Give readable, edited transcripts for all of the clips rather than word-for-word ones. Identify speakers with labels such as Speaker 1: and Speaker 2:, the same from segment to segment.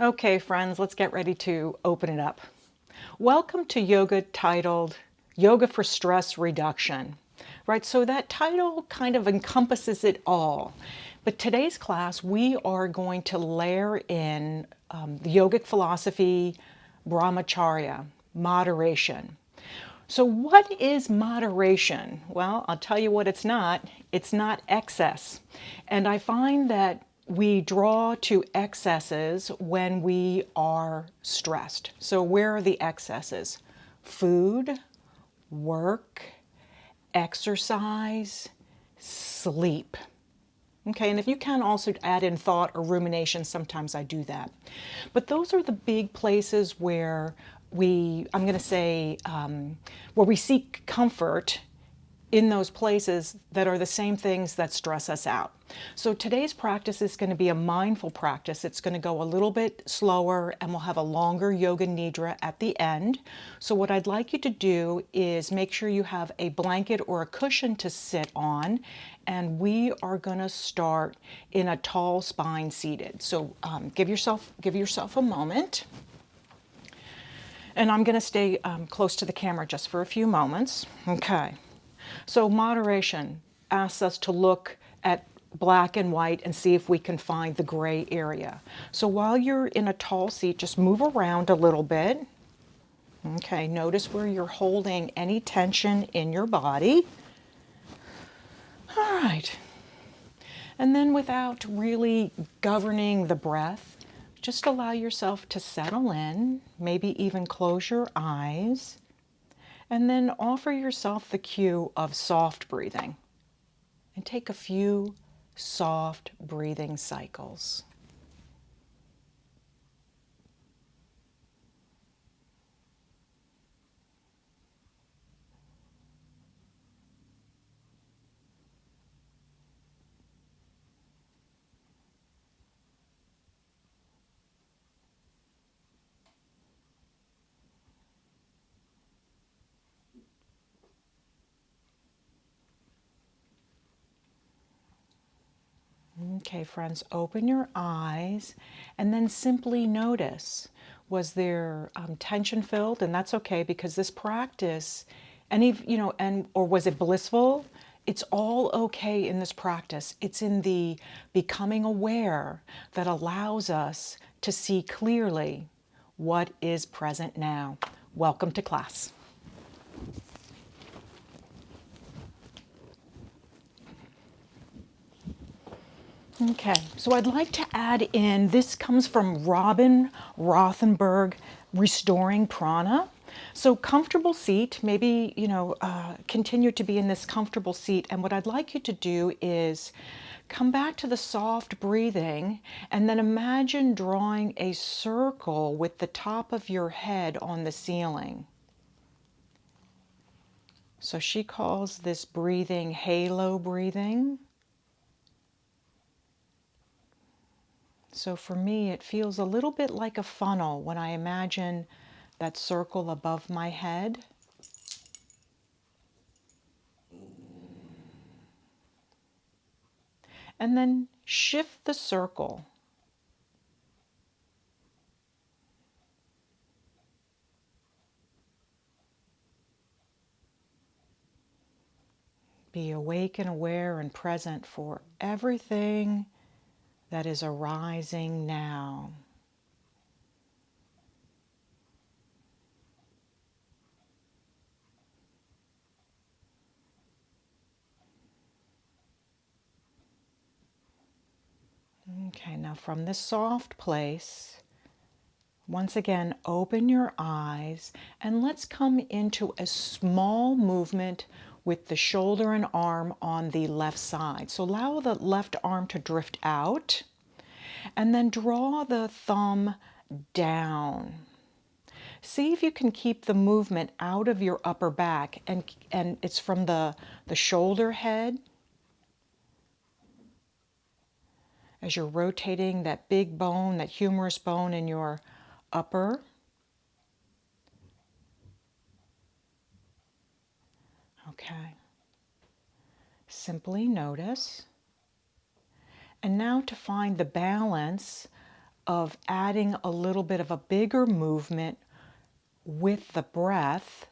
Speaker 1: Okay, friends, let's get ready to open it up. Welcome to yoga titled Yoga for Stress Reduction. Right, so that title kind of encompasses it all. But today's class, we are going to layer in the yogic philosophy, brahmacharya, moderation. So, what is moderation? Well, I'll tell you what it's not. It's not excess. And I find that we draw to excesses when we are stressed. So, where are the excesses? Food, work, exercise, sleep. Okay, and if you can also add in thought or rumination, sometimes I do that. But those are the big places where I'm going to say, where we seek comfort in those places that are the same things that stress us out. So today's practice is going to be a mindful practice. It's going to go a little bit slower and we'll have a longer yoga nidra at the end. So what I'd like you to do is make sure you have a blanket or a cushion to sit on, and we are going to start in a tall spine seated. So give yourself a moment. And I'm going to stay close to the camera just for a few moments. Okay. So moderation asks us to look at black and white and see if we can find the gray area. So while you're in a tall seat, just move around a little bit. Okay, notice where you're holding any tension in your body. All right. And then without really governing the breath, just allow yourself to settle in, maybe even close your eyes, and then offer yourself the cue of soft breathing. And take a few soft breathing cycles. Okay, friends, open your eyes and then simply notice, was there tension filled? And that's okay, because this practice, or was it blissful? It's all okay in this practice. It's in the becoming aware that allows us to see clearly what is present now. Welcome to class. Okay, so I'd like to add in, this comes from Robin Rothenberg, Restoring Prana. So comfortable seat, maybe, continue to be in this comfortable seat. And what I'd like you to do is come back to the soft breathing and then imagine drawing a circle with the top of your head on the ceiling. So she calls this breathing halo breathing. So for me, it feels a little bit like a funnel when I imagine that circle above my head. And then shift the circle. Be awake and aware and present for everything that is arising now. Okay, now from this soft place, once again, open your eyes and let's come into a small movement with the shoulder and arm on the left side. So allow the left arm to drift out and then draw the thumb down. See if you can keep the movement out of your upper back, and it's from the shoulder head as you're rotating that big bone, that humerus bone in your upper. Okay. Simply notice. And now to find the balance of adding a little bit of a bigger movement with the breath.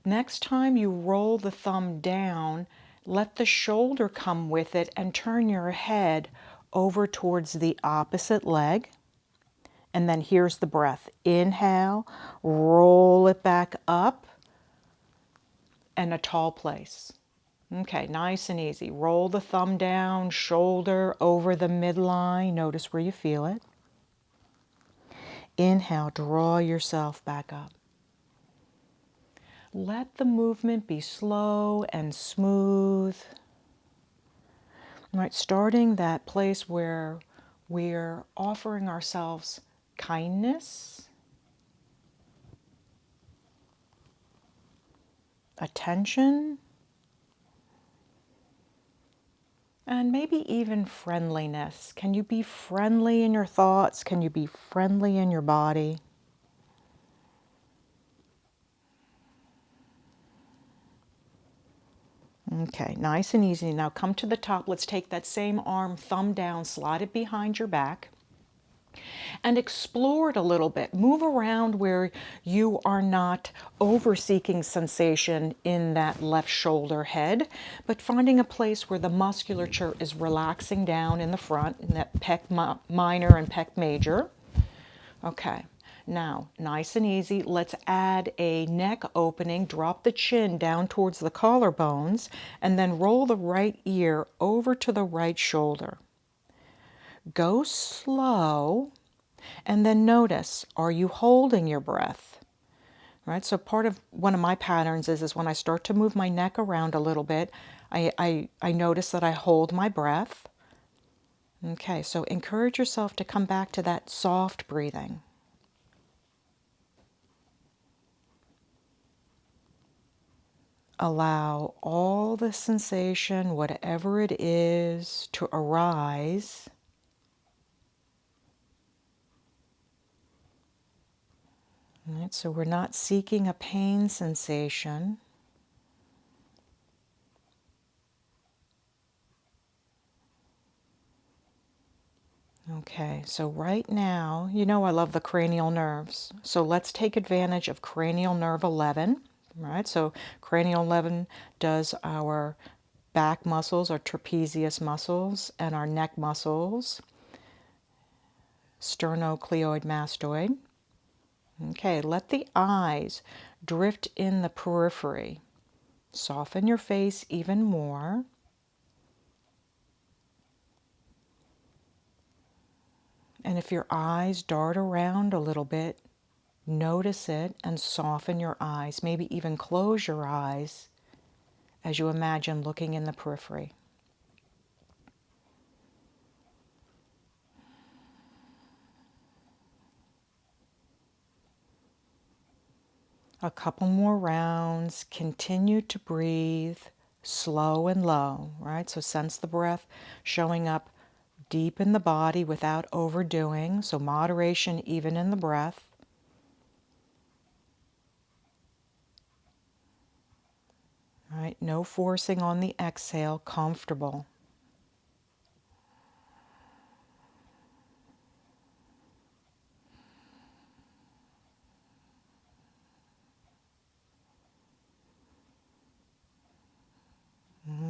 Speaker 1: Next time you roll the thumb down, let the shoulder come with it and turn your head over towards the opposite leg. And then here's the breath. Inhale, roll it back up, and a tall place. Okay, nice and easy. Roll the thumb down, shoulder over the midline. Notice where you feel it. Inhale, draw yourself back up. Let the movement be slow and smooth. All right, starting that place where we're offering ourselves kindness, attention, and maybe even friendliness. Can you be friendly in your thoughts? Can you be friendly in your body? Okay, nice and easy. Now come to the top. Let's take that same arm, thumb down, slide it behind your back, and explore it a little bit. Move around where you are not over-seeking sensation in that left shoulder head, but finding a place where the musculature is relaxing down in the front, in that pec minor and pec major. Okay. Now, nice and easy, let's add a neck opening, drop the chin down towards the collarbones, and then roll the right ear over to the right shoulder. Go slow, and then notice, are you holding your breath? Right, so one of my patterns is when I start to move my neck around a little bit, I notice that I hold my breath. Okay, so encourage yourself to come back to that soft breathing. Allow all the sensation, whatever it is, to arise. All right, so we're not seeking a pain sensation. Okay, so right now, you know I love the cranial nerves. So let's take advantage of cranial nerve 11. Right, so cranial 11 does our back muscles, our trapezius muscles, and our neck muscles, sternocleidomastoid mastoid. Okay, let the eyes drift in the periphery. Soften your face even more. And if your eyes dart around a little bit, notice it and soften your eyes. Maybe even close your eyes as you imagine looking in the periphery. A couple more rounds. Continue to breathe slow and low, right? So sense the breath showing up deep in the body without overdoing. So moderation even in the breath. Right? No forcing on the exhale, comfortable.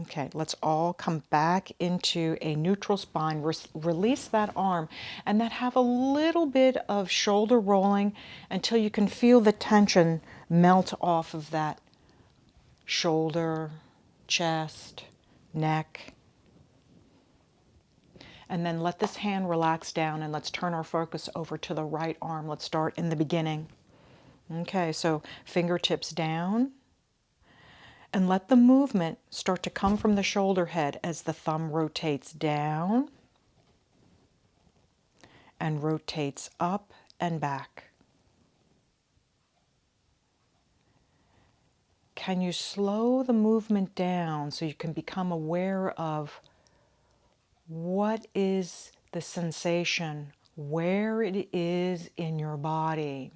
Speaker 1: Okay, let's all come back into a neutral spine. Release that arm and then have a little bit of shoulder rolling until you can feel the tension melt off of that shoulder, chest, neck. And then let this hand relax down and let's turn our focus over to the right arm. Let's start in the beginning. Okay, so fingertips down. And let the movement start to come from the shoulder head as the thumb rotates down and rotates up and back. Can you slow the movement down so you can become aware of what is the sensation, where it is in your body?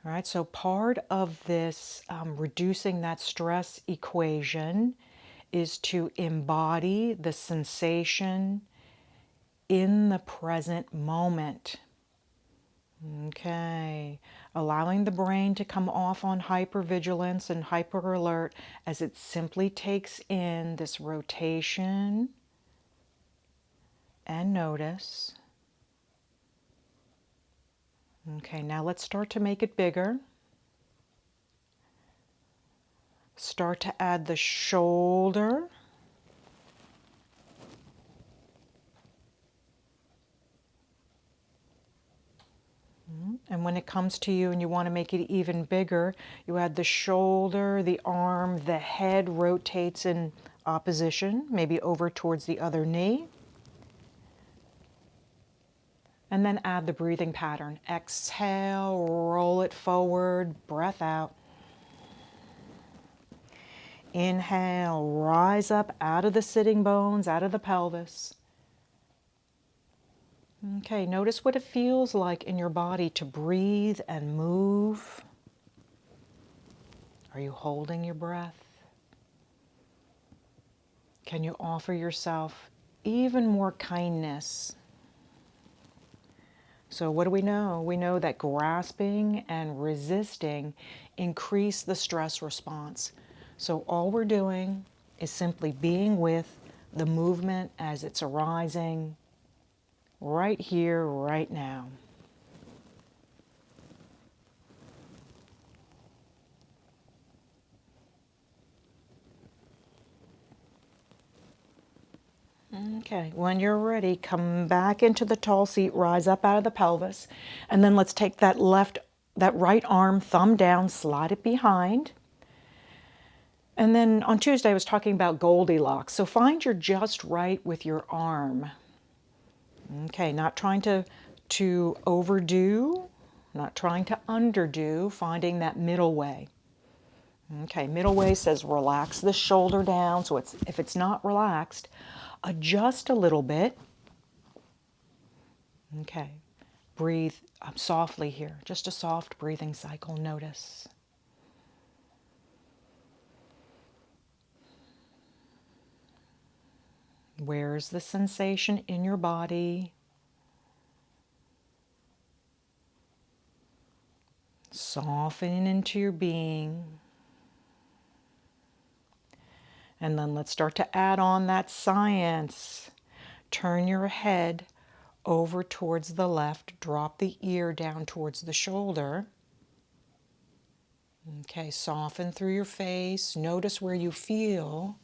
Speaker 1: All right, so part of this reducing that stress equation is to embody the sensation in the present moment. Okay, allowing the brain to come off on hypervigilance and hyper alert as it simply takes in this rotation and notice. Okay, now let's start to make it bigger. Start to add the shoulder. And when it comes to you and you want to make it even bigger, you add the shoulder, the arm, the head rotates in opposition, maybe over towards the other knee. And then add the breathing pattern. Exhale, roll it forward, breath out. Inhale, rise up out of the sitting bones, out of the pelvis. Okay, notice what it feels like in your body to breathe and move. Are you holding your breath? Can you offer yourself even more kindness? So what do we know? We know that grasping and resisting increase the stress response. So all we're doing is simply being with the movement as it's arising right here, right now. Okay, when you're ready, come back into the tall seat, rise up out of the pelvis, and then let's take that right arm, thumb down, slide it behind. And then on Tuesday, I was talking about Goldilocks. So find your just right with your arm. Okay, not trying to overdo, not trying to underdo, finding that middle way. Okay, middle way says relax the shoulder down. So if it's not relaxed, adjust a little bit. Okay, breathe softly here, just a soft breathing cycle. Notice. Where's the sensation in your body? Soften into your being. And then let's start to add on that science. Turn your head over towards the left. Drop the ear down towards the shoulder. Okay, soften through your face. Notice where you feel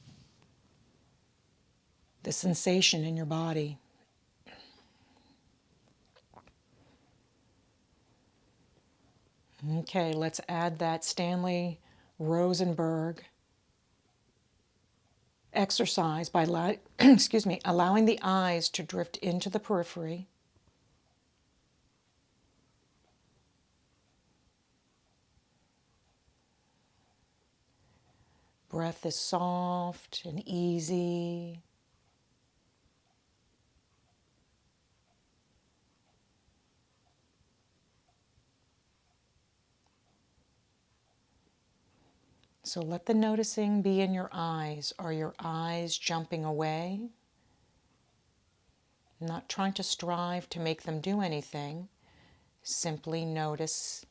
Speaker 1: the sensation in your body. Okay, let's add that Stanley Rosenberg exercise by allowing the eyes to drift into the periphery. Breath is soft and easy. So let the noticing be in your eyes. Are your eyes jumping away? Not trying to strive to make them do anything. Simply notice.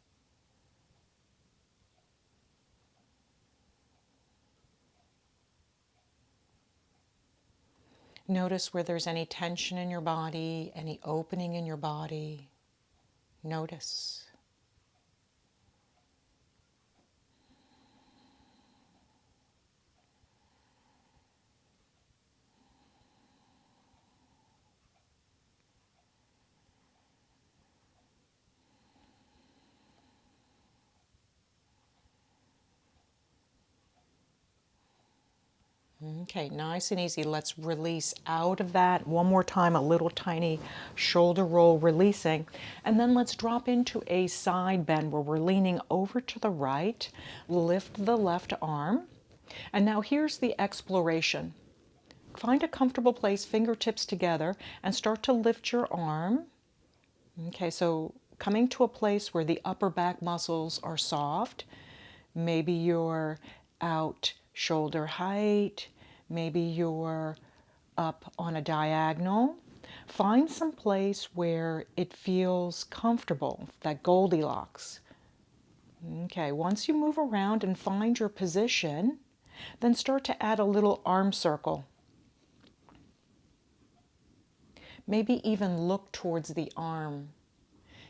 Speaker 1: Notice where there's any tension in your body, any opening in your body. Notice. Okay, nice and easy. Let's release out of that. One more time, a little tiny shoulder roll releasing. And then let's drop into a side bend where we're leaning over to the right. Lift the left arm. And now here's the exploration. Find a comfortable place, fingertips together, and start to lift your arm. Okay, so coming to a place where the upper back muscles are soft. Maybe you're out shoulder height. Maybe you're up on a diagonal. Find some place where it feels comfortable, that Goldilocks. Okay, once you move around and find your position, then start to add a little arm circle. Maybe even look towards the arm.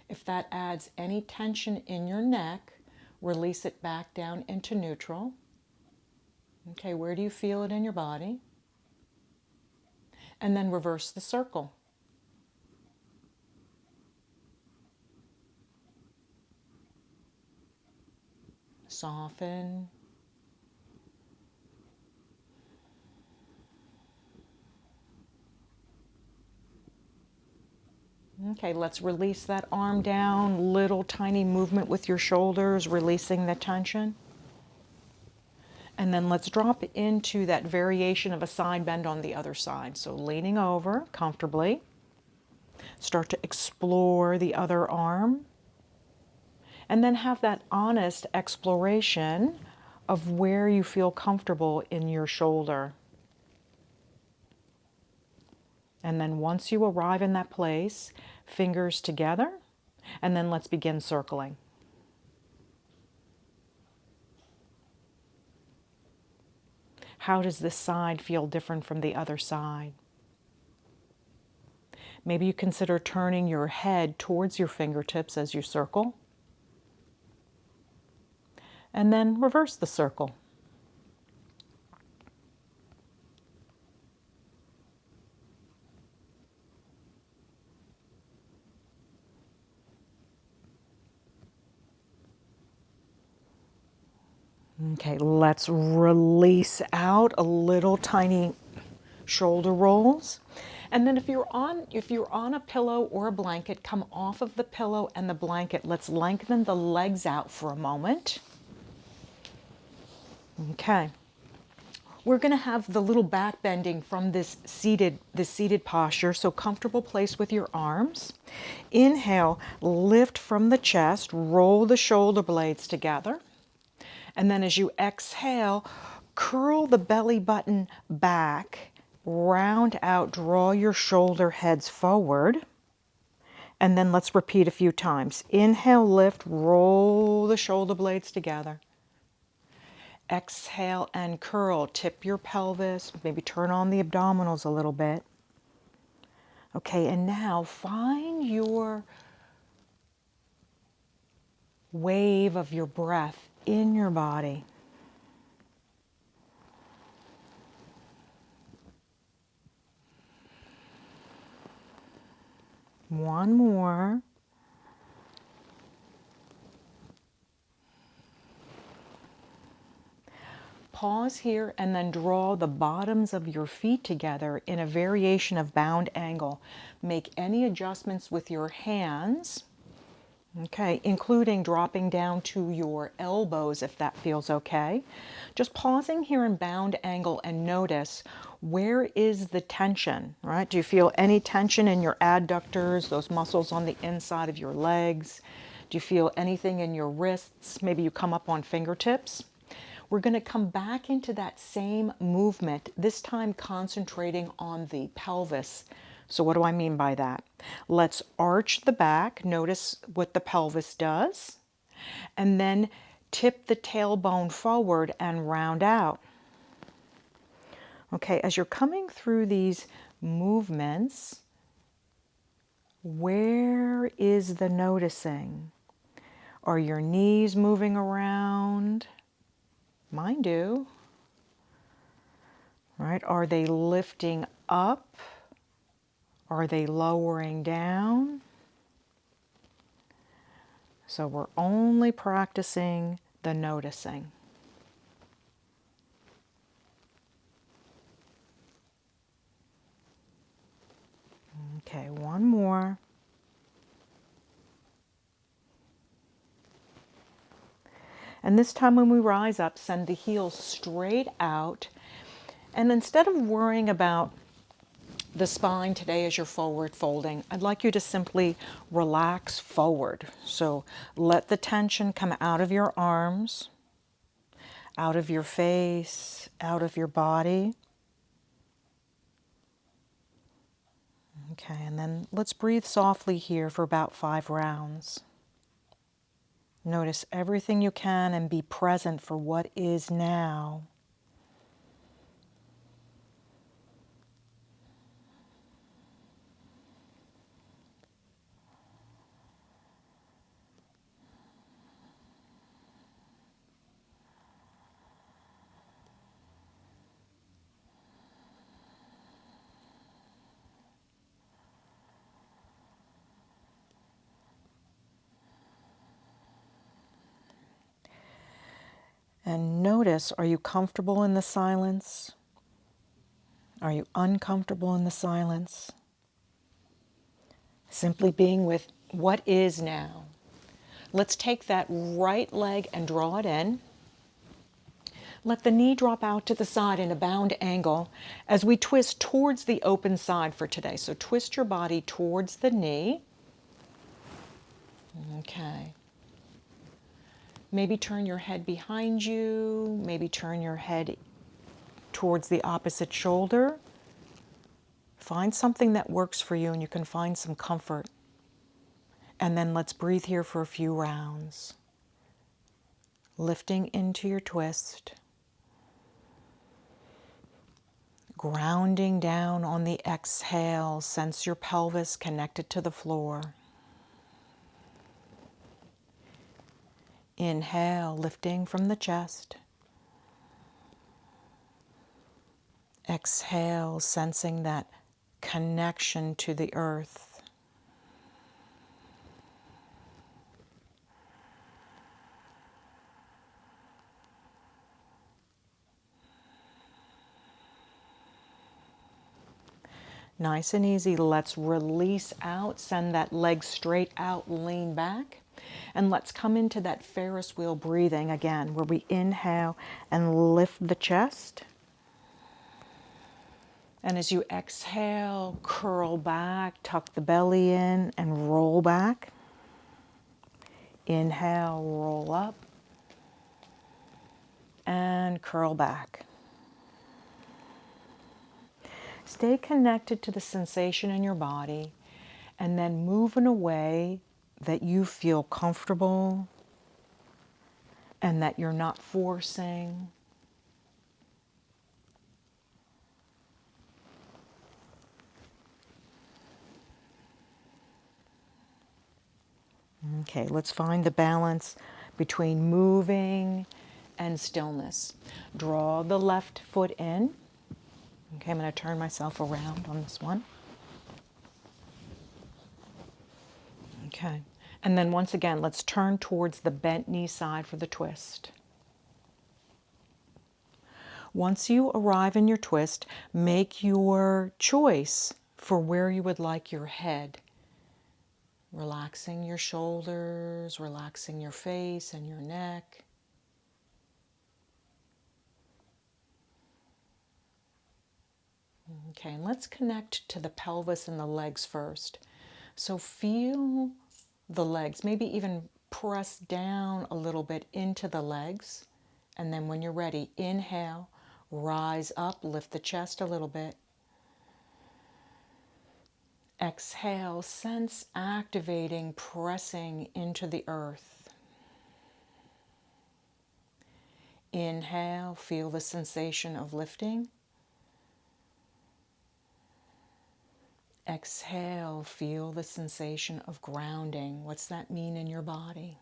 Speaker 1: If that adds any tension in your neck, release it back down into neutral. Okay, where do you feel it in your body? And then reverse the circle. Soften. Okay, let's release that arm down. Little tiny movement with your shoulders, releasing the tension. And then let's drop into that variation of a side bend on the other side. So leaning over comfortably. Start to explore the other arm. And then have that honest exploration of where you feel comfortable in your shoulder. And then once you arrive in that place, fingers together, and then let's begin circling. How does this side feel different from the other side? Maybe you consider turning your head towards your fingertips as you circle. And then reverse the circle. Okay, let's release out a little tiny shoulder rolls. And then if you're on a pillow or a blanket, come off of the pillow and the blanket. Let's lengthen the legs out for a moment. Okay. We're going to have the little back bending from this seated posture, so comfortable place with your arms. Inhale, lift from the chest, roll the shoulder blades together. And then as you exhale, curl the belly button back, round out, draw your shoulder heads forward. And then let's repeat a few times. Inhale, lift, roll the shoulder blades together. Exhale and curl. Tip your pelvis, maybe turn on the abdominals a little bit. Okay, and now find your wave of your breath in your body. One more. Pause here and then draw the bottoms of your feet together in a variation of bound angle. Make any adjustments with your hands, okay, including dropping down to your elbows if that feels okay. Just pausing here in bound angle and notice, where is the tension, right? Do you feel any tension in your adductors, those muscles on the inside of your legs? Do you feel anything in your wrists? Maybe you come up on fingertips. We're going to come back into that same movement, this time concentrating on the pelvis. So what do I mean by that? Let's arch the back. Notice what the pelvis does. And then tip the tailbone forward and round out. Okay, as you're coming through these movements, where is the noticing? Are your knees moving around? Mine do. Right? Are they lifting up? Are they lowering down? So we're only practicing the noticing. Okay, one more. And this time when we rise up, send the heels straight out. And instead of worrying about the spine today as you're forward folding, I'd like you to simply relax forward. So let the tension come out of your arms, out of your face, out of your body. Okay, and then let's breathe softly here for about 5 rounds. Notice everything you can and be present for what is now. And notice, are you comfortable in the silence? Are you uncomfortable in the silence? Simply being with what is now. Let's take that right leg and draw it in. Let the knee drop out to the side in a bound angle as we twist towards the open side for today. So twist your body towards the knee. Okay. Maybe turn your head behind you. Maybe turn your head towards the opposite shoulder. Find something that works for you and you can find some comfort. And then let's breathe here for a few rounds. Lifting into your twist. Grounding down on the exhale. Sense your pelvis connected to the floor. Inhale, lifting from the chest. Exhale, sensing that connection to the earth. Nice and easy. Let's release out. Send that leg straight out, lean back. And let's come into that Ferris wheel breathing again, where we inhale and lift the chest. And as you exhale, curl back, tuck the belly in, and roll back. Inhale, roll up, and curl back. Stay connected to the sensation in your body, and then move in a way that you feel comfortable and that you're not forcing. Okay, let's find the balance between moving and stillness. Draw the left foot in. Okay, I'm going to turn myself around on this one. Okay, and then once again, let's turn towards the bent knee side for the twist. Once you arrive in your twist, make your choice for where you would like your head. Relaxing your shoulders, relaxing your face and your neck. Okay, and let's connect to the pelvis and the legs first. So feel the legs, maybe even press down a little bit into the legs. And then when you're ready, inhale, rise up, lift the chest a little bit. Exhale, sense activating, pressing into the earth. Inhale, feel the sensation of lifting. Exhale, feel the sensation of grounding. What's that mean in your body?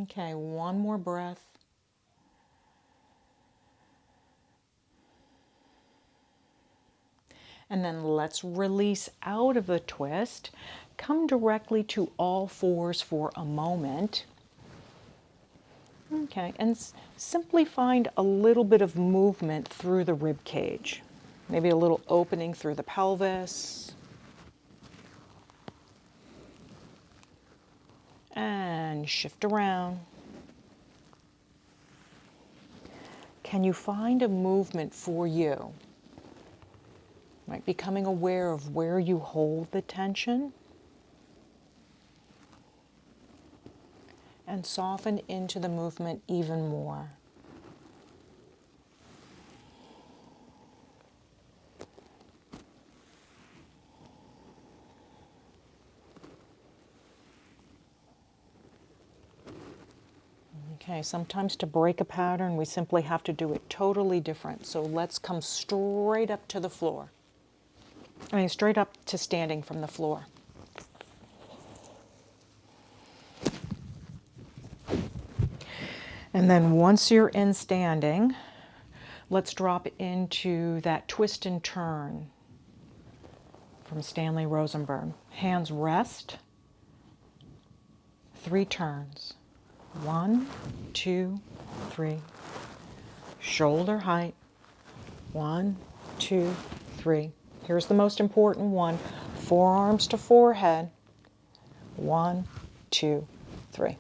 Speaker 1: Okay, one more breath. And then let's release out of the twist. Come directly to all fours for a moment. Okay, and simply find a little bit of movement through the rib cage. Maybe a little opening through the pelvis. And shift around. Can you find a movement for you? Right? Becoming aware of where you hold the tension. And soften into the movement even more. Okay, sometimes to break a pattern, we simply have to do it totally different. So let's come straight up to the floor. Straight up to standing from the floor. And then once you're in standing, let's drop into that twist and turn from Stanley Rosenberg. Hands rest, 3 turns. 1, 2, 3. Shoulder height. 1, 2, 3. Here's the most important one. Forearms to forehead. 1, 2, 3.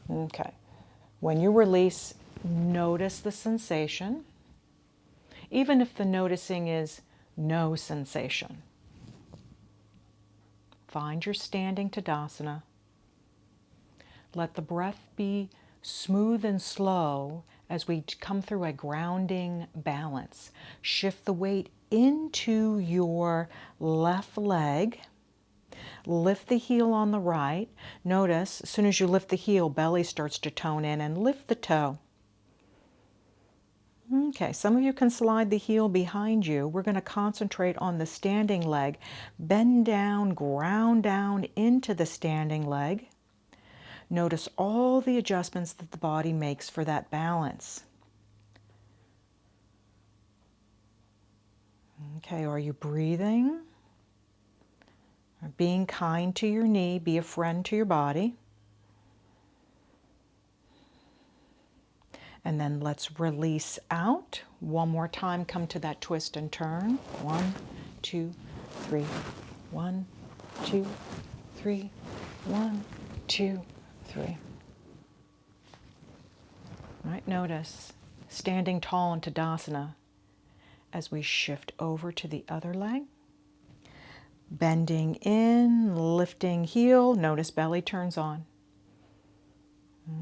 Speaker 1: Okay. When you release, notice the sensation, even if the noticing is no sensation. Find your standing Tadasana. Let the breath be smooth and slow as we come through a grounding balance. Shift the weight into your left leg. Lift the heel on the right. Notice, as soon as you lift the heel, belly starts to tone in, and lift the toe. Okay, some of you can slide the heel behind you. We're going to concentrate on the standing leg. Bend down, ground down into the standing leg. Notice all the adjustments that the body makes for that balance. Okay, are you breathing? Being kind to your knee, be a friend to your body. And then let's release out. One more time, come to that twist and turn. 1, 2, 3. 1, 2, 3. 1, 2, 3. All right, notice standing tall in Tadasana as we shift over to the other leg. Bending in, lifting heel. Notice belly turns on.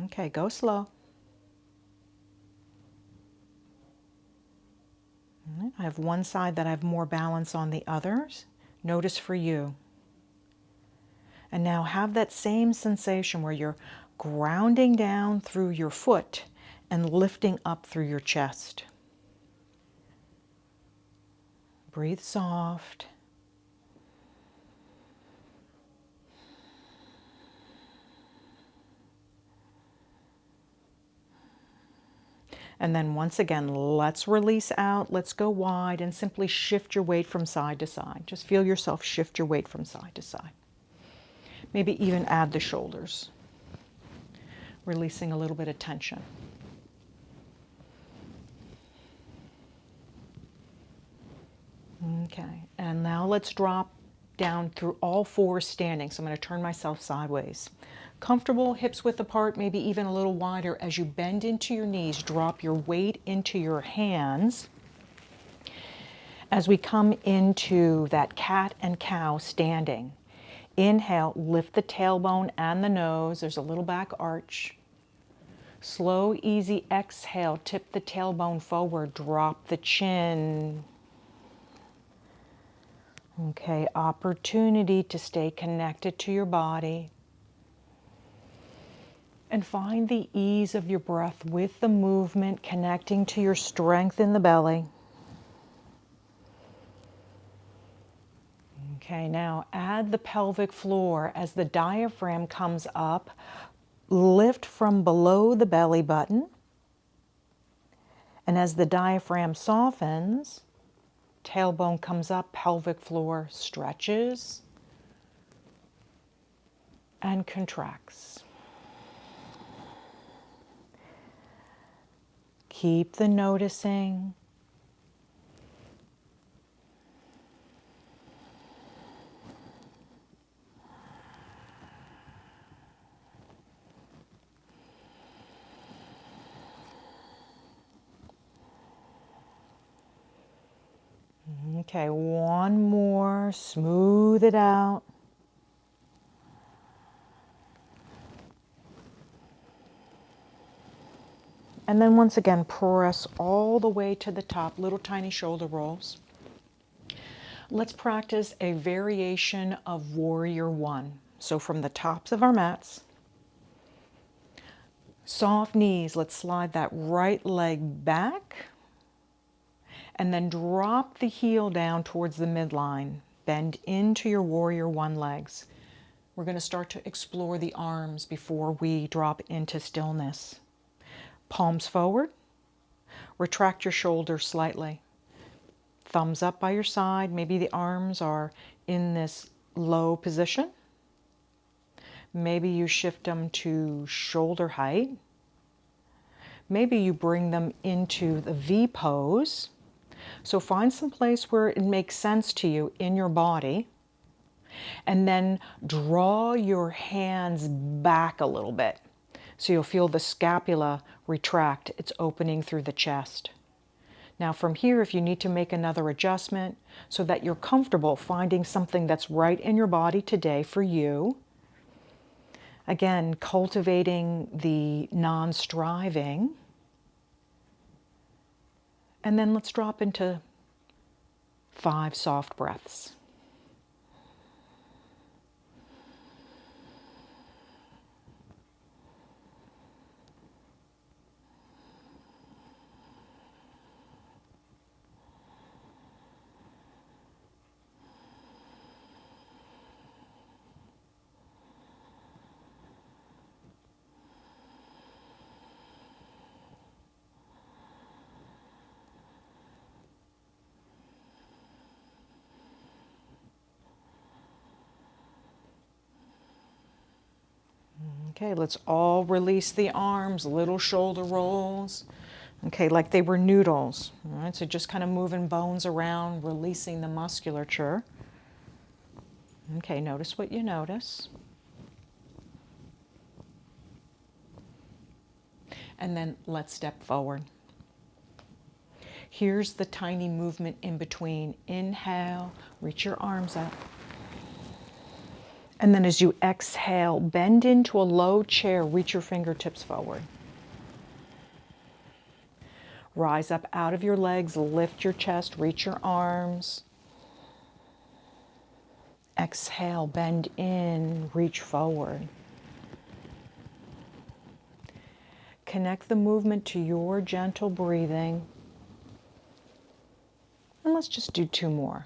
Speaker 1: Okay, go slow. I have one side that I have more balance on the others. Notice for you. And now have that same sensation where you're grounding down through your foot and lifting up through your chest. Breathe soft. And then once again, let's release out, let's go wide and simply shift your weight from side to side. Just feel yourself shift your weight from side to side. Maybe even add the shoulders, releasing a little bit of tension. Okay, and now let's drop down through all 4 standing. So I'm going to turn myself sideways. Comfortable, hips width apart, maybe even a little wider. As you bend into your knees, drop your weight into your hands. As we come into that cat and cow standing, inhale, lift the tailbone and the nose. There's a little back arch. Slow, easy exhale, tip the tailbone forward, drop the chin. Okay, opportunity to stay connected to your body. And find the ease of your breath with the movement, connecting to your strength in the belly. Okay, now add the pelvic floor as the diaphragm comes up. Lift from below the belly button. And as the diaphragm softens, tailbone comes up, pelvic floor stretches and contracts. Keep the noticing. Okay, one more. Smooth it out. And then once again, press all the way to the top, little tiny shoulder rolls. Let's practice a variation of Warrior One. So from the tops of our mats, soft knees, let's slide that right leg back and then drop the heel down towards the midline. Bend into your Warrior One legs. We're going to start to explore the arms before we drop into stillness. Palms forward. Retract your shoulders slightly. Thumbs up by your side. Maybe the arms are in this low position. Maybe you shift them to shoulder height. Maybe you bring them into the V pose. So find some place where it makes sense to you in your body. And then draw your hands back a little bit. So you'll feel the scapula retract. It's opening through the chest. Now from here, if you need to make another adjustment so that you're comfortable finding something that's right in your body today for you. Again, cultivating the non-striving. And then let's drop into 5 soft breaths. Okay, let's all release the arms, little shoulder rolls. Okay, like they were noodles. All right, so just kind of moving bones around, releasing the musculature. Okay, notice what you notice. And then let's step forward. Here's the tiny movement in between. Inhale, reach your arms up. And then as you exhale, bend into a low chair, reach your fingertips forward. Rise up out of your legs, lift your chest, reach your arms. Exhale, bend in, reach forward. Connect the movement to your gentle breathing. And let's just do 2 more.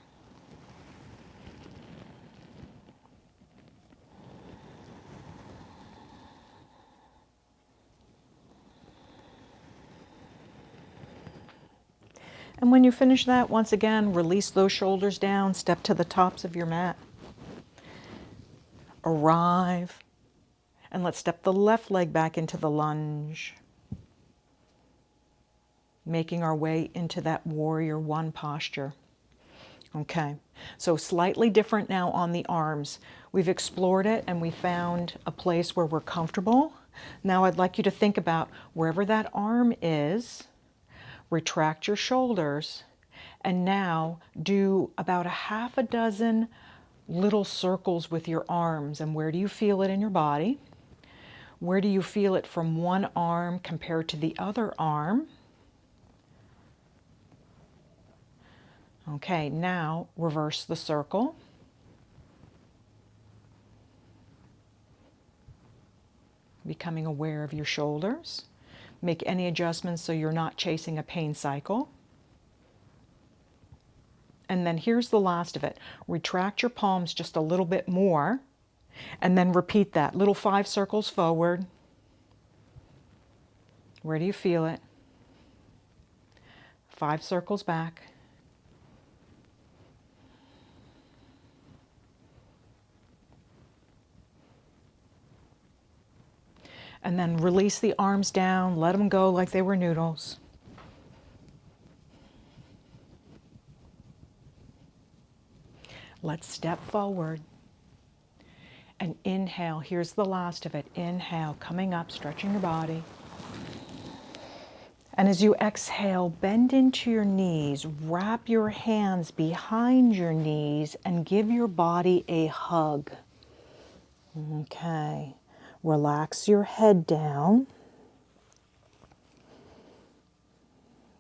Speaker 1: And when you finish that, once again, release those shoulders down, step to the tops of your mat. Arrive, and let's step the left leg back into the lunge. Making our way into that Warrior One posture. Okay, so slightly different now on the arms. We've explored it and we found a place where we're comfortable. Now I'd like you to think about wherever that arm is, retract your shoulders, and now do about a half a dozen little circles with your arms. And where do you feel it in your body? Where do you feel it from one arm compared to the other arm? Okay, now reverse the circle. Becoming aware of your shoulders. Make any adjustments so you're not chasing a pain cycle. And then here's the last of it. Retract your palms just a little bit more, and then repeat that. Little 5 circles forward. Where do you feel it? 5 circles back. And then release the arms down, let them go like they were noodles. Let's step forward and inhale. Here's the last of it. Inhale, coming up, stretching your body. And as you exhale, bend into your knees, wrap your hands behind your knees, and give your body a hug. Okay, relax your head down.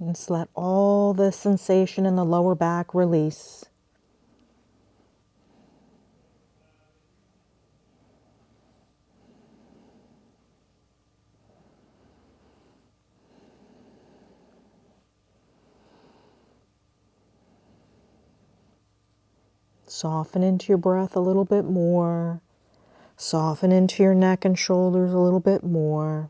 Speaker 1: Just let all the sensation in the lower back release. Soften into your breath a little bit more. Soften into your neck and shoulders a little bit more.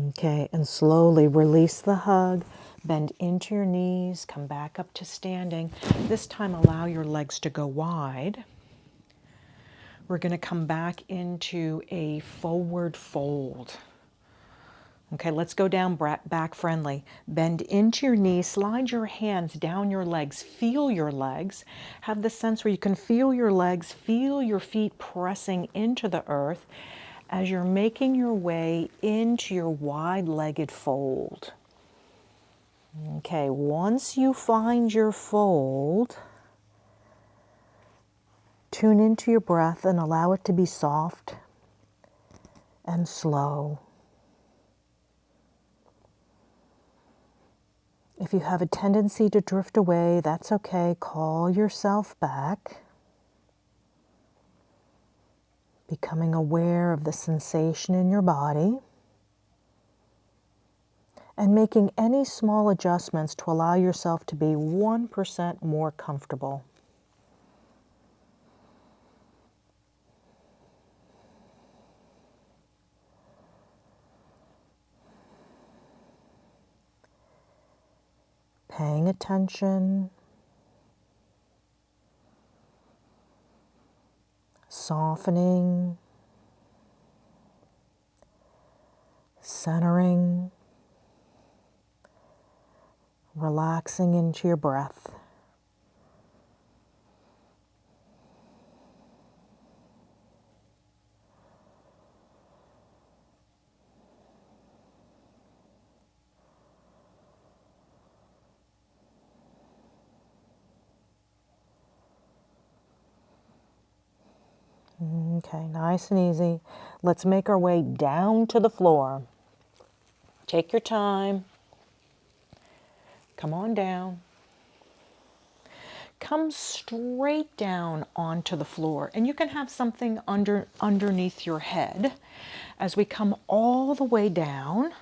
Speaker 1: Okay, and slowly release the hug. Bend into your knees, come back up to standing. This time allow your legs to go wide. We're going to come back into a forward fold. Okay, let's go down back friendly. Bend into your knees, slide your hands down your legs, feel your legs. Have the sense where you can feel your legs, feel your feet pressing into the earth as you're making your way into your wide-legged fold. Okay, once you find your fold, tune into your breath and allow it to be soft and slow. If you have a tendency to drift away, that's okay. Call yourself back. Becoming aware of the sensation in your body and making any small adjustments to allow yourself to be 1% more comfortable. Paying attention, softening, centering, relaxing into your breath. Okay, nice and easy. Let's make our way down to the floor. Take your time. Come on down. Come straight down onto the floor, and you can have something underneath your head. As we come all the way down,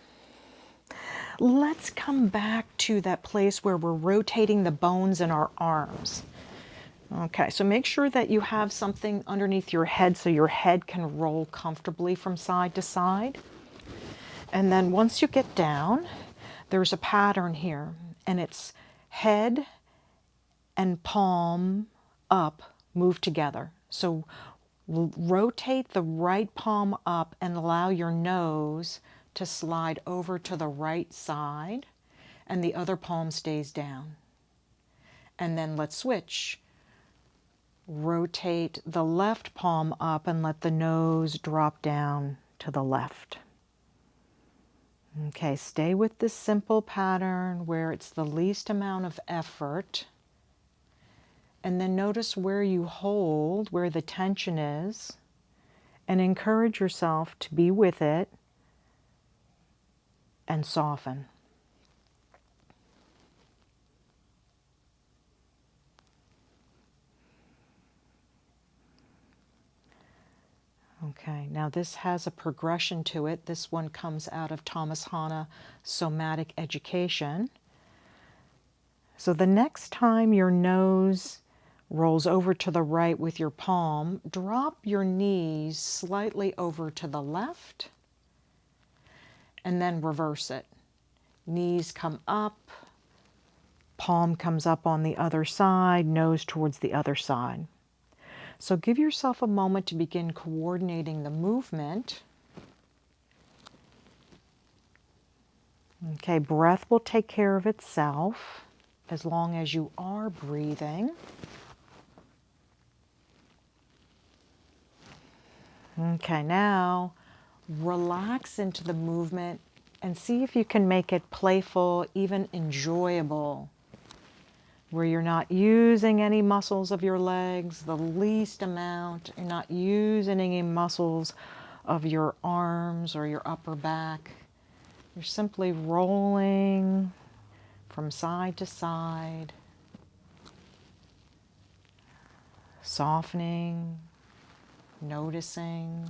Speaker 1: let's come back to that place where we're rotating the bones in our arms. Okay, so make sure that you have something underneath your head so your head can roll comfortably from side to side. And then once you get down, there's a pattern here, and it's head and palm up, move together. So rotate the right palm up and allow your nose to slide over to the right side, and the other palm stays down. And then let's switch. Rotate the left palm up and let the nose drop down to the left. Okay, stay with this simple pattern where it's the least amount of effort. And then notice where you hold, where the tension is, and encourage yourself to be with it and soften. Okay, now this has a progression to it. This one comes out of Thomas Hanna Somatic Education. So the next time your nose rolls over to the right with your palm, drop your knees slightly over to the left and then reverse it. Knees come up, palm comes up on the other side, nose towards the other side. So give yourself a moment to begin coordinating the movement. Okay, breath will take care of itself as long as you are breathing. Okay, now relax into the movement and see if you can make it playful, even enjoyable, where you're not using any muscles of your legs, the least amount. You're not using any muscles of your arms or your upper back. You're simply rolling from side to side, softening, noticing.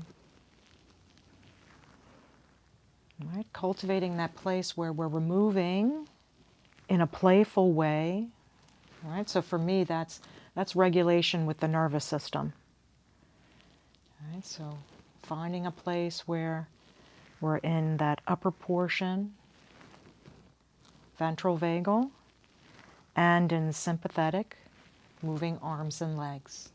Speaker 1: Right? Cultivating that place where we're moving in a playful way. Right? So for me, that's regulation with the nervous system. Right? So finding a place where we're in that upper portion, ventral vagal, and in sympathetic, moving arms and legs.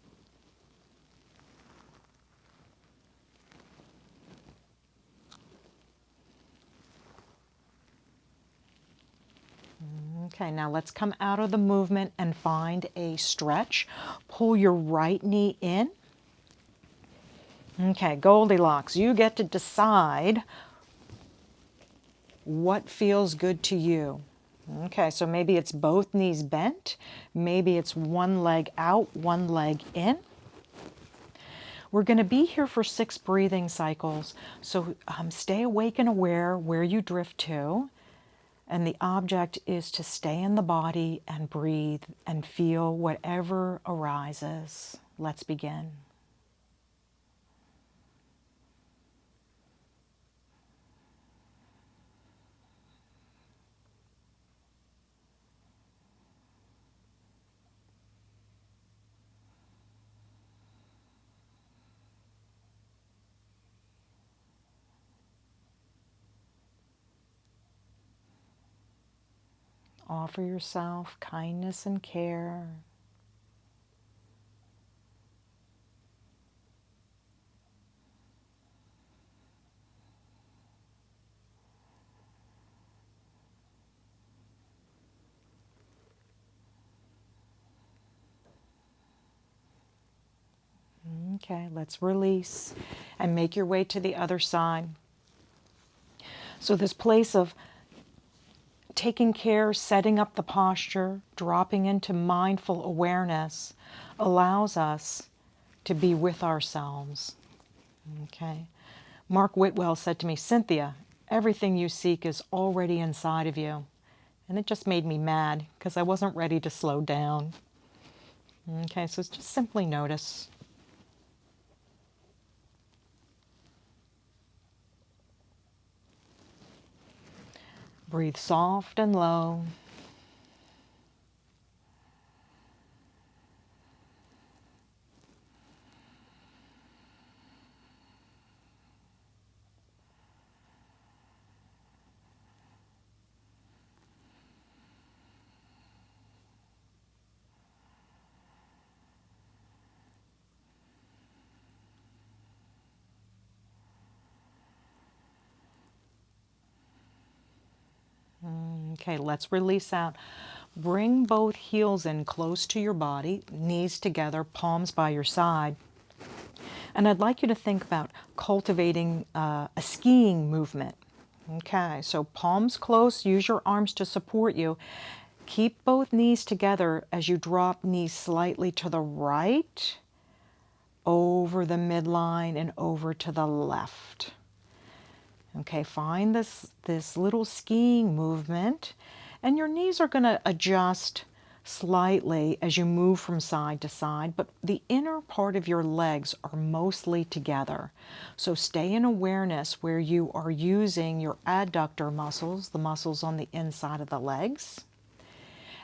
Speaker 1: Okay, now let's come out of the movement and find a stretch. Pull your right knee in. Okay, Goldilocks, you get to decide what feels good to you. Okay, so maybe it's both knees bent. Maybe it's one leg out, one leg in. We're going to be here for 6 breathing cycles, so stay awake and aware where you drift to. And the object is to stay in the body and breathe and feel whatever arises. Let's begin. Offer yourself kindness and care. Okay, let's release and make your way to the other side. So this place of taking care, setting up the posture, dropping into mindful awareness allows us to be with ourselves. Okay. Mark Whitwell said to me, Cynthia, everything you seek is already inside of you. And it just made me mad because I wasn't ready to slow down. Okay, so just simply notice. Breathe soft and low. Okay, let's release out. Bring both heels in close to your body, knees together, palms by your side. And I'd like you to think about cultivating a skiing movement. Okay, so palms close, use your arms to support you. Keep both knees together as you drop knees slightly to the right, over the midline, and over to the left. Okay, find this little skiing movement, and your knees are going to adjust slightly as you move from side to side, but the inner part of your legs are mostly together. So stay in awareness where you are using your adductor muscles, the muscles on the inside of the legs.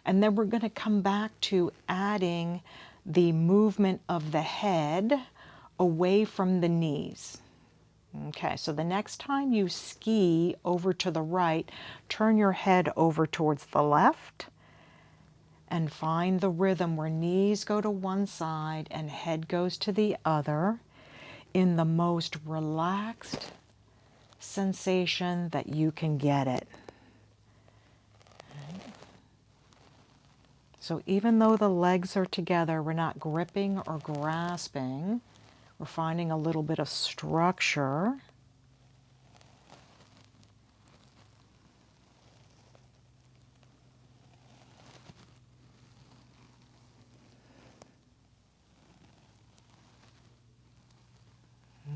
Speaker 1: And then we're going to come back to adding the movement of the head away from the knees. Okay, so the next time you ski over to the right, turn your head over towards the left and find the rhythm where knees go to one side and head goes to the other in the most relaxed sensation that you can get it. So even though the legs are together, we're not gripping or grasping. We're finding a little bit of structure.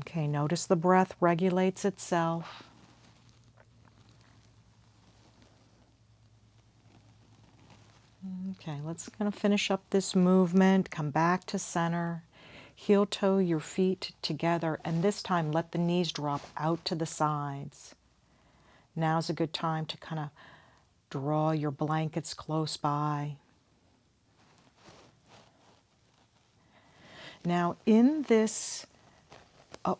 Speaker 1: Okay, notice the breath regulates itself. Okay, let's kind of finish up this movement. Come back to center. Heel toe your feet together, and this time let the knees drop out to the sides. Now's a good time to kind of draw your blankets close by. Now in this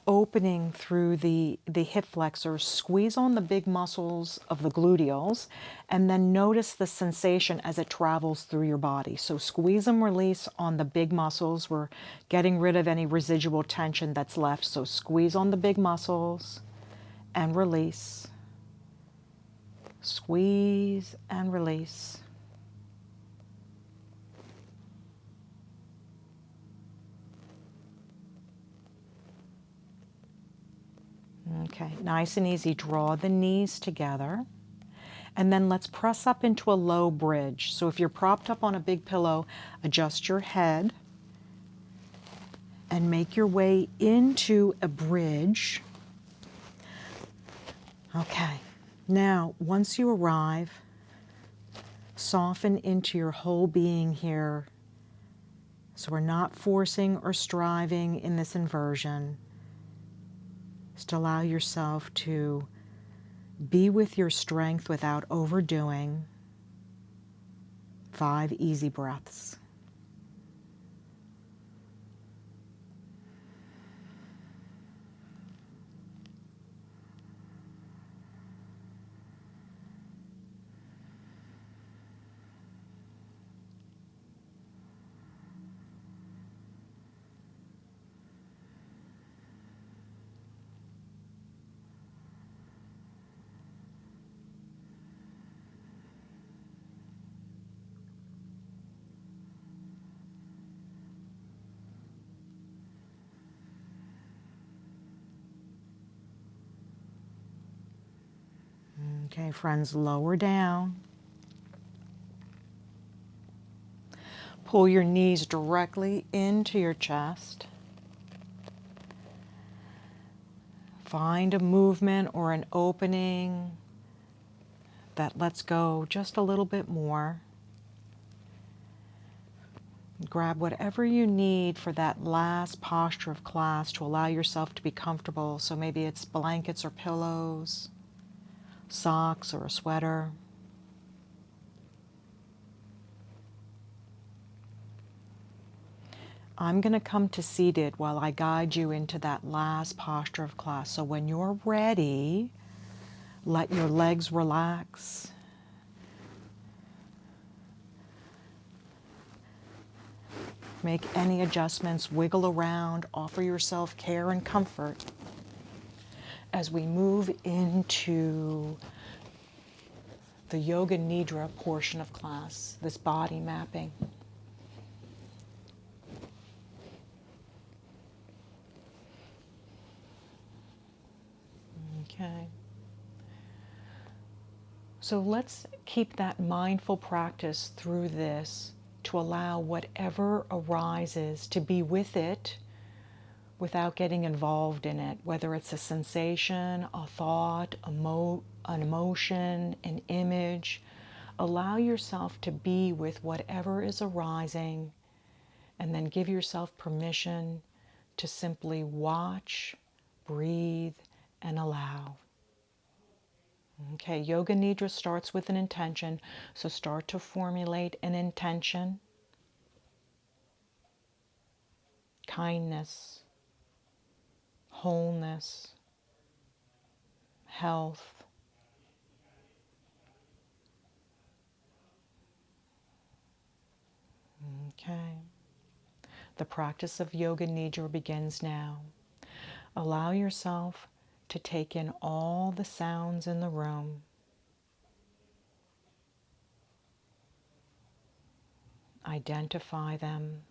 Speaker 1: opening through the hip flexors, squeeze on the big muscles of the gluteals, and then notice the sensation as it travels through your body. So squeeze and release on the big muscles. We're getting rid of any residual tension that's left. So squeeze on the big muscles and release. Squeeze and release. Okay, nice and easy. Draw the knees together. And then let's press up into a low bridge. So if you're propped up on a big pillow, adjust your head and make your way into a bridge. Okay, now once you arrive, soften into your whole being here. So we're not forcing or striving in this inversion. Just allow yourself to be with your strength without overdoing. 5 easy breaths. Okay, friends, lower down. Pull your knees directly into your chest. Find a movement or an opening that lets go just a little bit more. Grab whatever you need for that last posture of class to allow yourself to be comfortable. So maybe it's blankets or pillows, socks or a sweater. I'm going to come to seated while I guide you into that last posture of class. So when you're ready, let your legs relax. Make any adjustments, wiggle around, offer yourself care and comfort as we move into the Yoga Nidra portion of class, this body mapping. Okay. So let's keep that mindful practice through this to allow whatever arises to be with it without getting involved in it, whether it's a sensation, a thought, an emotion, an image. Allow yourself to be with whatever is arising, and then give yourself permission to simply watch, breathe, and allow. Okay, Yoga Nidra starts with an intention, so start to formulate an intention. Kindness, wholeness, health. Okay. The practice of Yoga Nidra begins now. Allow yourself to take in all the sounds in the room. Identify them.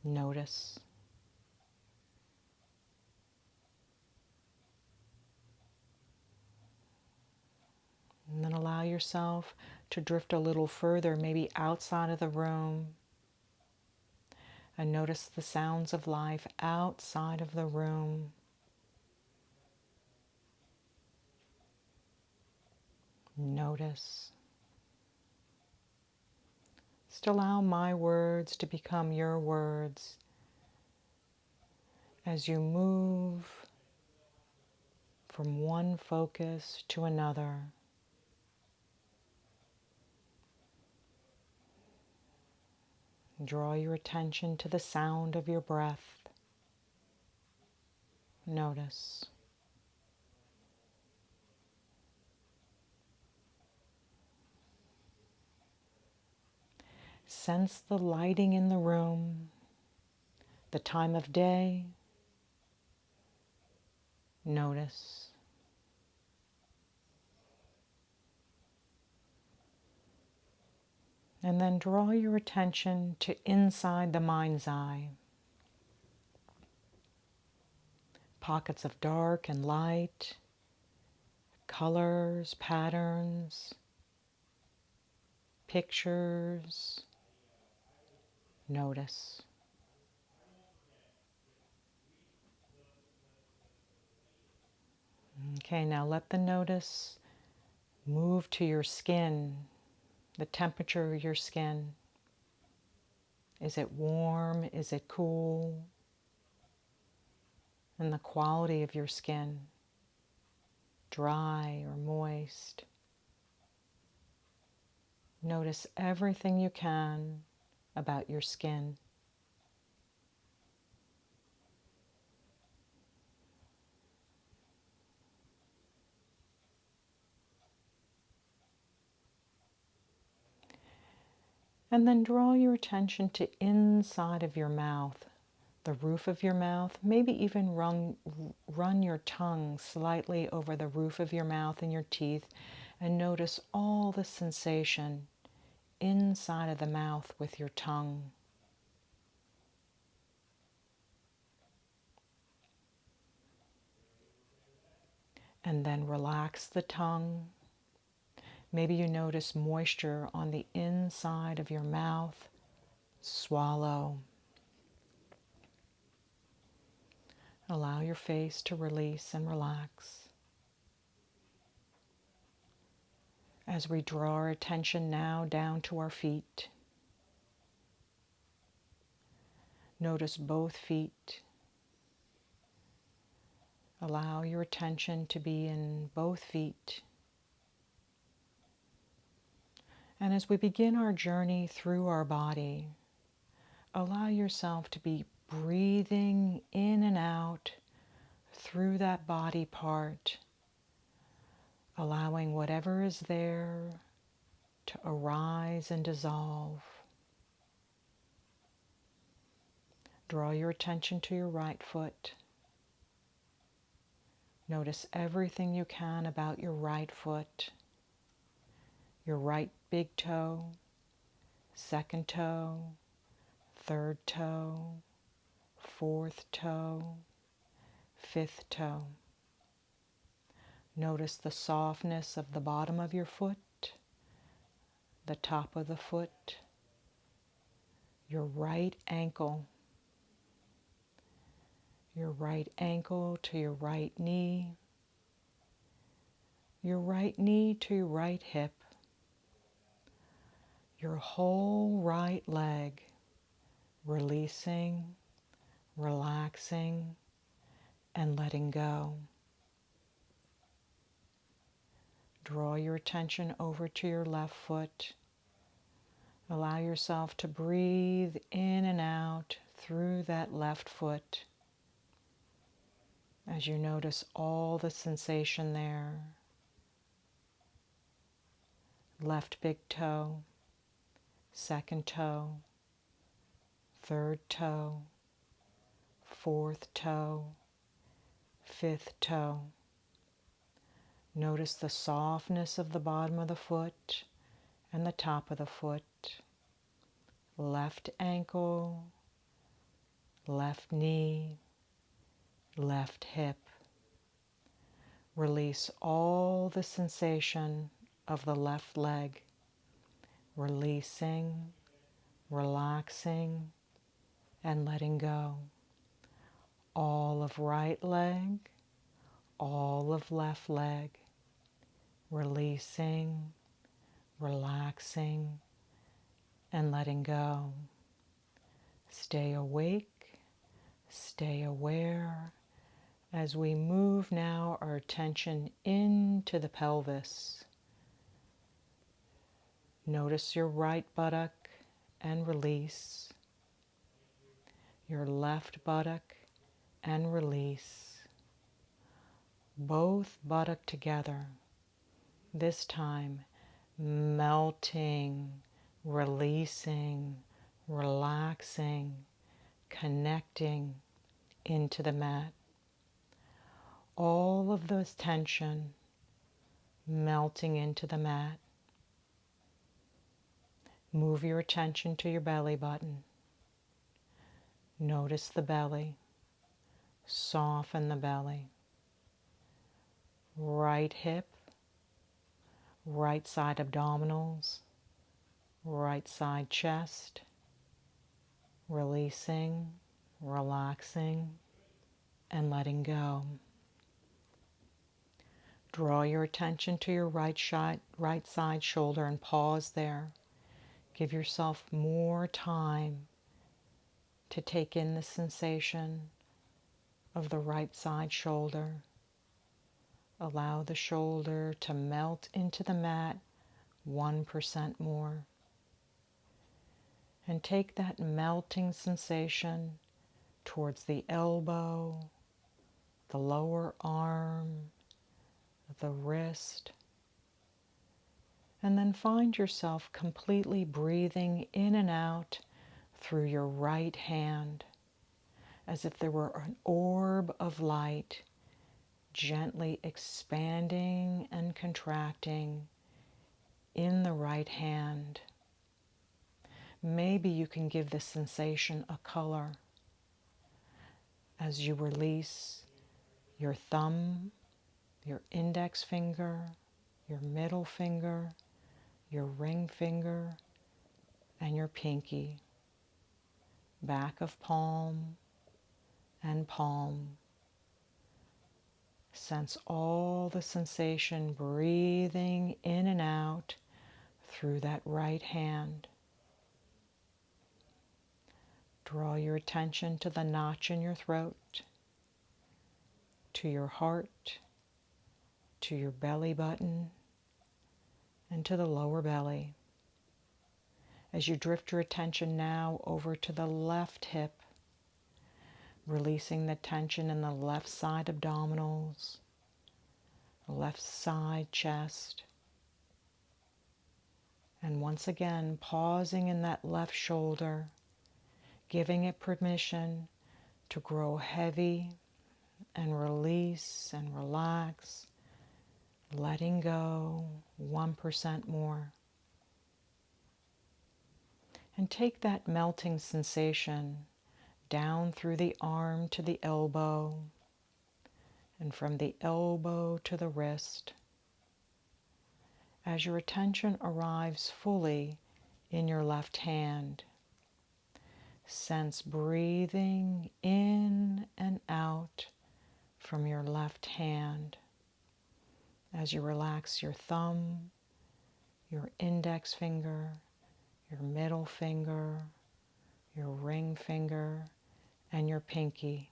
Speaker 1: Notice. And then allow yourself to drift a little further, maybe outside of the room. And notice the sounds of life outside of the room. Notice. Just allow my words to become your words as you move from one focus to another. Draw your attention to the sound of your breath. Notice. Sense the lighting in the room, the time of day. Notice. And then draw your attention to inside the mind's eye. Pockets of dark and light, colors, patterns, pictures. Notice. Okay, now let the notice move to your skin, the temperature of your skin. Is it warm? Is it cool? And the quality of your skin, dry or moist. Notice everything you can about your skin. And then draw your attention to inside of your mouth, the roof of your mouth. Maybe even run your tongue slightly over the roof of your mouth and your teeth, and notice all the sensation inside of the mouth with your tongue. And then relax the tongue. Maybe you notice moisture on the inside of your mouth. Swallow. Allow your face to release and relax. As we draw our attention now down to our feet, notice both feet. Allow your attention to be in both feet. And as we begin our journey through our body, allow yourself to be breathing in and out through that body part, allowing whatever is there to arise and dissolve. Draw your attention to your right foot. Notice everything you can about your right foot, your right big toe, second toe, third toe, fourth toe, fifth toe. Notice the softness of the bottom of your foot, the top of the foot, your right ankle to your right knee to your right hip, your whole right leg, releasing, relaxing, and letting go. Draw your attention over to your left foot. Allow yourself to breathe in and out through that left foot as you notice all the sensation there. Left big toe, second toe, third toe, fourth toe, fifth toe. Notice the softness of the bottom of the foot and the top of the foot. Left ankle left knee, left hip. Release all the sensation of the left leg, releasing, relaxing, and letting go. All of right leg, all of left leg, releasing, relaxing, and letting go. Stay awake, stay aware as we move now our attention into the pelvis. Notice your right buttock and release, your left buttock and release, both buttock together, this time melting, releasing, relaxing, connecting into the mat. All of this tension melting into the mat. Move your attention to your belly button. Notice the belly. Soften the belly. Right hip, right side abdominals, right side chest. Releasing, relaxing, and letting go. Draw your attention to your right side shoulder and pause there. Give yourself more time to take in the sensation of the right side shoulder. Allow the shoulder to melt into the mat 1% more. And take that melting sensation towards the elbow, the lower arm, the wrist. And then find yourself completely breathing in and out through your right hand, as if there were an orb of light gently expanding and contracting in the right hand. Maybe you can give this sensation a color as you release your thumb, your index finger, your middle finger, your ring finger, and your pinky. Back of palm and palm. Sense all the sensation breathing in and out through that right hand. Draw your attention to the notch in your throat, to your heart, to your belly button, and to the lower belly. As you drift your attention now over to the left hip, releasing the tension in the left side abdominals, left side chest, and once again pausing in that left shoulder, giving it permission to grow heavy and release and relax, letting go 1% more. And take that melting sensation down through the arm to the elbow, and from the elbow to the wrist. As your attention arrives fully in your left hand, sense breathing in and out from your left hand as you relax your thumb, your index finger, your middle finger, your ring finger, and your pinky.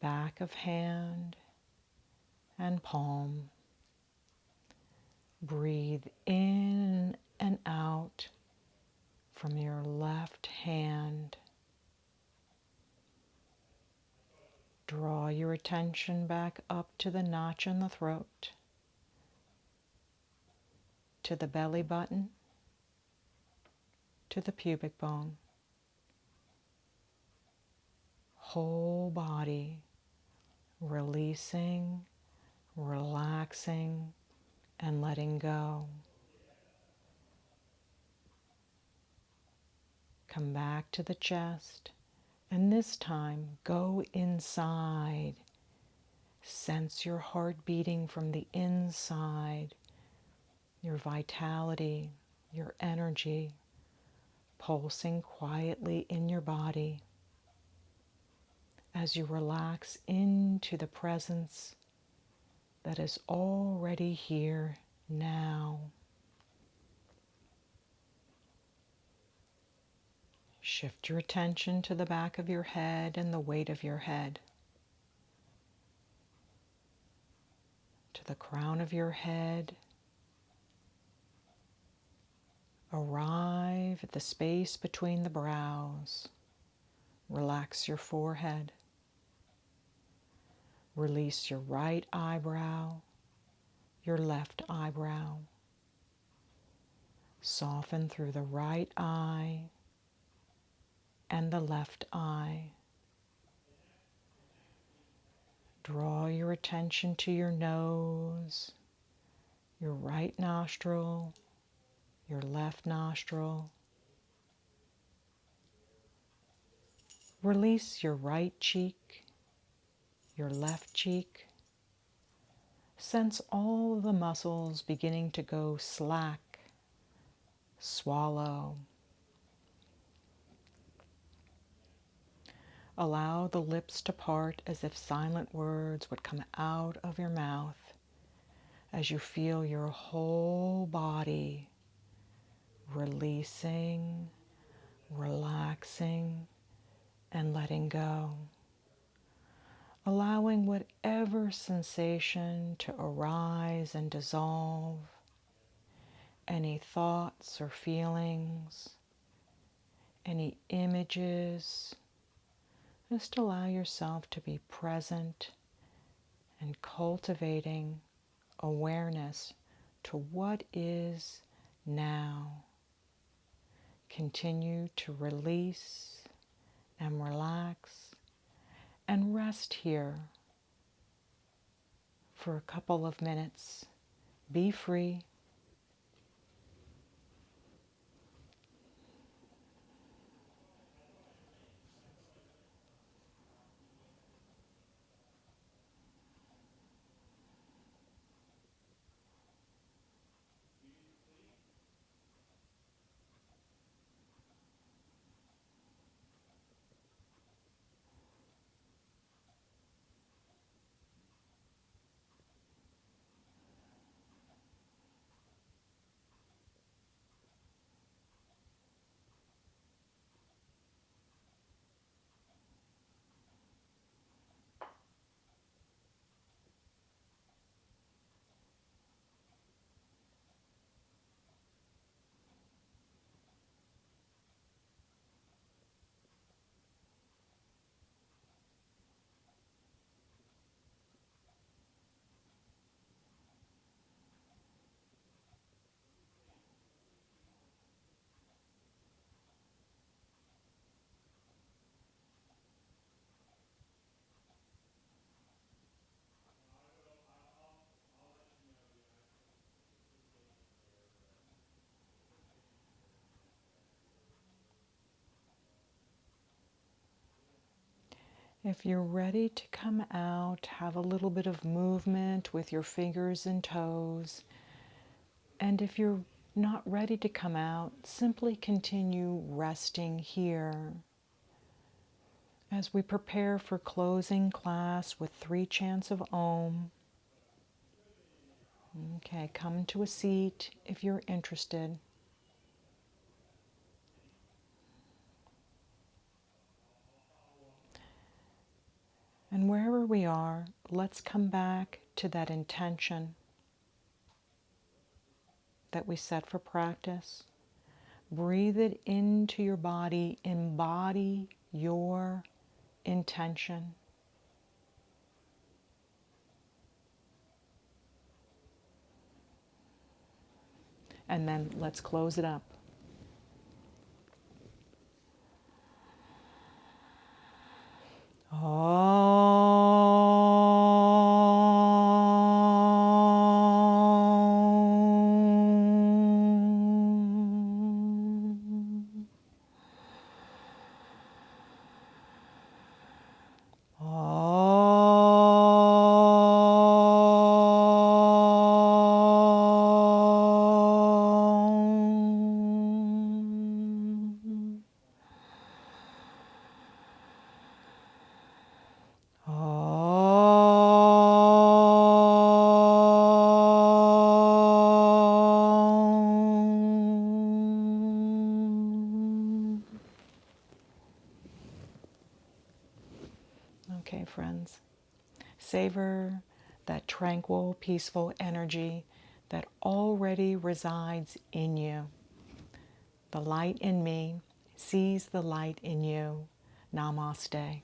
Speaker 1: Back of hand and palm. Breathe in and out from your left hand. Draw your attention back up to the notch in the throat, to the belly button, to the pubic bone. Whole body releasing, relaxing, and letting go. Come back to the chest And this time, go inside. Sense your heart beating from the inside, your vitality, your energy, pulsing quietly in your body as you relax into the presence that is already here now. Shift your attention to the back of your head and the weight of your head, to the crown of your head. Arrive at the space between the brows. Relax your forehead. Release your right eyebrow, your left eyebrow. Soften through the right eye and the left eye. Draw your attention to your nose, your right nostril, your left nostril. Release your right cheek, your left cheek. Sense all of the muscles beginning to go slack. Swallow. Allow the lips to part as if silent words would come out of your mouth as you feel your whole body releasing, relaxing, and letting go. Allowing whatever sensation to arise and dissolve, any thoughts or feelings, any images. Just allow yourself to be present and cultivating awareness to what is now. Continue to release and relax and rest here for a couple of minutes. Be free. If you're ready to come out, have a little bit of movement with your fingers and toes. And if you're not ready to come out, simply continue resting here. As we prepare for closing class with 3 chants of Om. Okay, come to a seat if you're interested. And wherever we are, let's come back to that intention that we set for practice. Breathe it into your body. Embody your intention. And then let's close it up. Okay, friends. Savor that tranquil, peaceful energy that already resides in you. The light in me sees the light in you. Namaste.